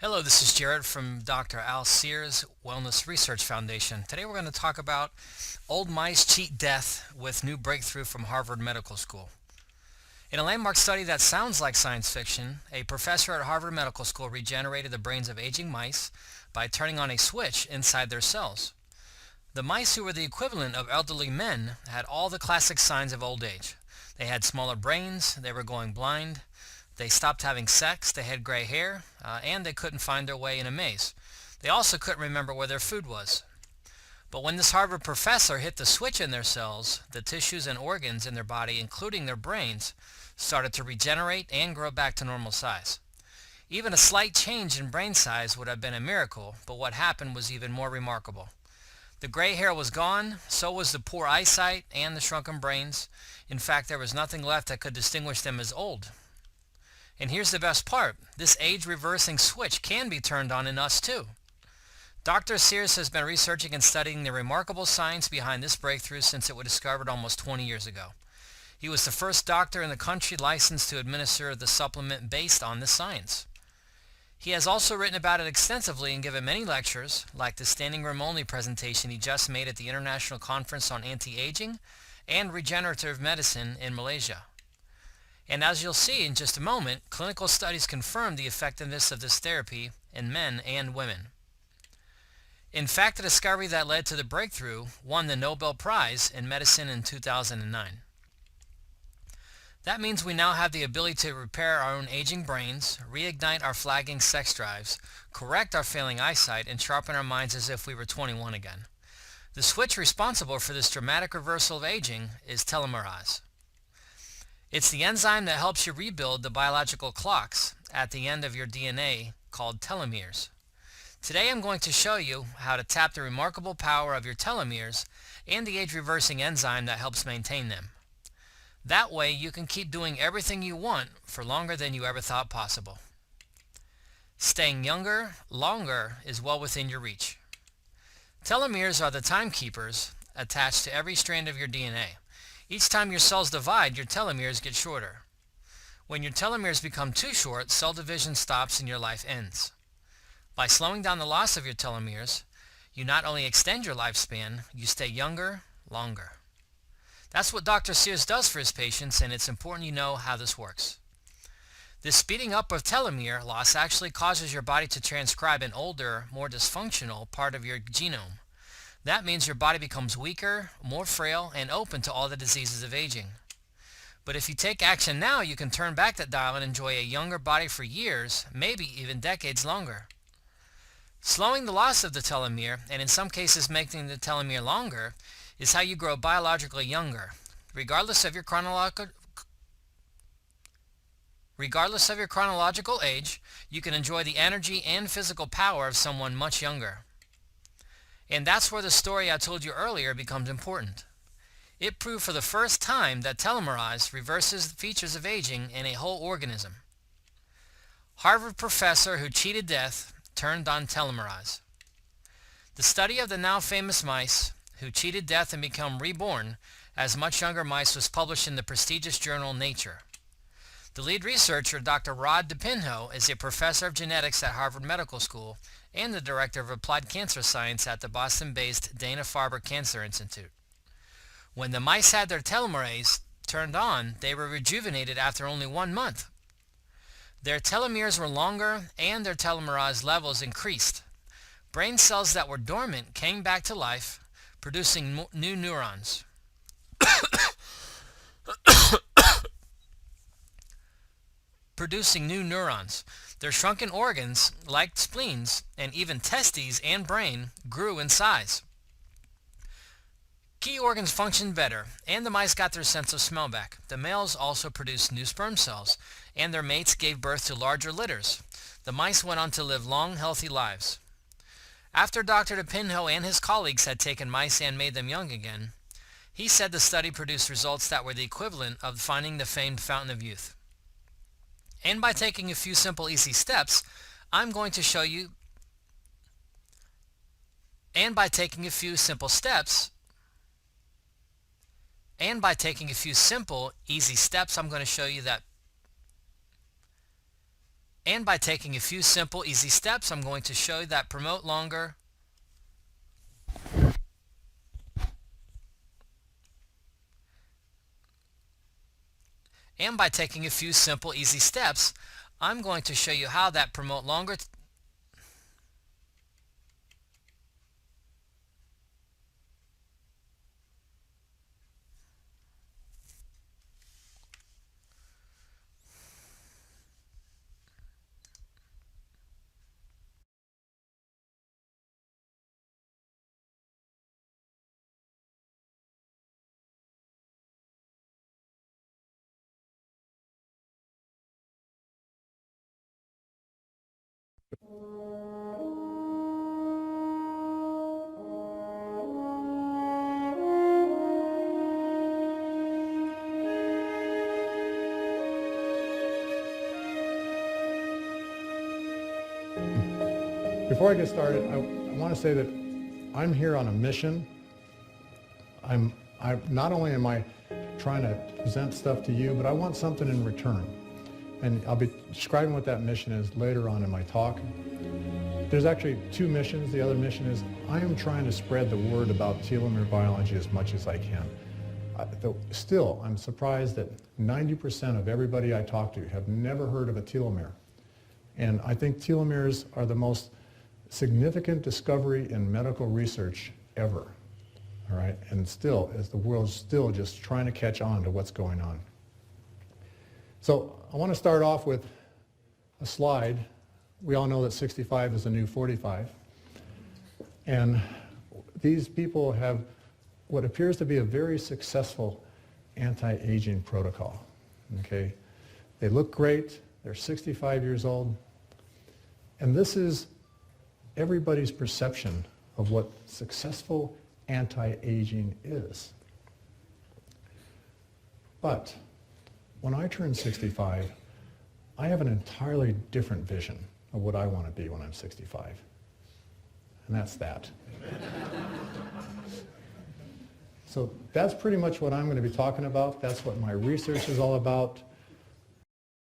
Hello, this is Jared from Dr. Al Sears Wellness Research Foundation. Today we're going to talk about old mice cheat death with new breakthrough from Harvard Medical School. In a landmark study that sounds like science fiction, a professor at Harvard Medical School regenerated the brains of aging mice by turning on a switch inside their cells. The mice, who were the equivalent of elderly men, had all the classic signs of old age. They had smaller brains, they were going blind, they stopped having sex, they had gray hair, and they couldn't find their way in a maze. They also couldn't remember where their food was. But when this Harvard professor hit the switch in their cells, the tissues and organs in their body, including their brains, started to regenerate and grow back to normal size. Even a slight change in brain size would have been a miracle, but what happened was even more remarkable. The gray hair was gone, so was the poor eyesight and the shrunken brains. In fact, there was nothing left that could distinguish them as old. And here's the best part. This age-reversing switch can be turned on in us too. Dr. Sears has been researching and studying the remarkable science behind this breakthrough since it was discovered almost 20 years ago. He was the first doctor in the country licensed to administer the supplement based on this science. He has also written about it extensively and given many lectures, like the standing room only presentation he just made at the International Conference on Anti-Aging and Regenerative Medicine in Malaysia. And as you'll see in just a moment, clinical studies confirm the effectiveness of this therapy in men and women. In fact, the discovery that led to the breakthrough won the Nobel Prize in Medicine in 2009. That means we now have the ability to repair our own aging brains, reignite our flagging sex drives, correct our failing eyesight, and sharpen our minds as if we were 21 again. The switch responsible for this dramatic reversal of aging is telomerase. It's the enzyme that helps you rebuild the biological clocks at the end of your DNA called telomeres. Today I'm going to show you how to tap the remarkable power of your telomeres and the age-reversing enzyme that helps maintain them. That way you can keep doing everything you want for longer than you ever thought possible. Staying younger, longer is well within your reach. Telomeres are the timekeepers attached to every strand of your DNA. Each time your cells divide, your telomeres get shorter. When your telomeres become too short, cell division stops and your life ends. By slowing down the loss of your telomeres, you not only extend your lifespan, you stay younger, longer. That's what Dr. Sears does for his patients, and it's important you know how this works. This speeding up of telomere loss actually causes your body to transcribe an older, more dysfunctional part of your genome. That means your body becomes weaker, more frail, and open to all the diseases of aging. But if you take action now, you can turn back that dial and enjoy a younger body for years, maybe even decades longer. Slowing the loss of the telomere, and in some cases making the telomere longer, is how you grow biologically younger. Regardless of your chronological age, you can enjoy the energy and physical power of someone much younger. And that's where the story I told you earlier becomes important. It proved for the first time that telomerase reverses the features of aging in a whole organism. Harvard professor who cheated death turned on telomerase. The study of the now famous mice who cheated death and become reborn as much younger mice was published in the prestigious journal Nature. The lead researcher, Dr. Rod DePinho, is a professor of genetics at Harvard Medical School and the director of applied cancer science at the Boston-based Dana-Farber Cancer Institute. When the mice had their telomerase turned on, they were rejuvenated after only 1 month. Their telomeres were longer and their telomerase levels increased. Brain cells that were dormant came back to life, producing new neurons. Their shrunken organs, like spleens, and even testes and brain, grew in size. Key organs functioned better, and the mice got their sense of smell back. The males also produced new sperm cells, and their mates gave birth to larger litters. The mice went on to live long, healthy lives. After Dr. DePinho and his colleagues had taken mice and made them young again, he said the study produced results that were the equivalent of finding the famed fountain of youth. And by taking a few simple, easy steps, I'm going to show you that And by taking a few simple, easy steps, I'm going to show you that promote longer. And by taking a few simple, easy steps, I'm going to show you how that promote longer. Before I get started, I want to say that I'm here on a mission. Not only am I trying to present stuff to you, but I want something in return. And I'll be describing what that mission is later on in my talk. There's actually two missions. The other mission is I am trying to spread the word about telomere biology as much as I can. Still, I'm surprised that 90% of everybody I talk to have never heard of a telomere. And I think telomeres are the most significant discovery in medical research ever, all right? And still, as the world's still just trying to catch on to what's going on. So I want to start off with a slide. We all know that 65 is the new 45. And these people have what appears to be a very successful anti-aging protocol, okay? They look great, they're 65 years old, and this is everybody's perception of what successful anti-aging is. But when I turn 65, I have an entirely different vision of what I want to be when I'm 65. And that's that. So that's pretty much what I'm going to be talking about. That's what my research is all about.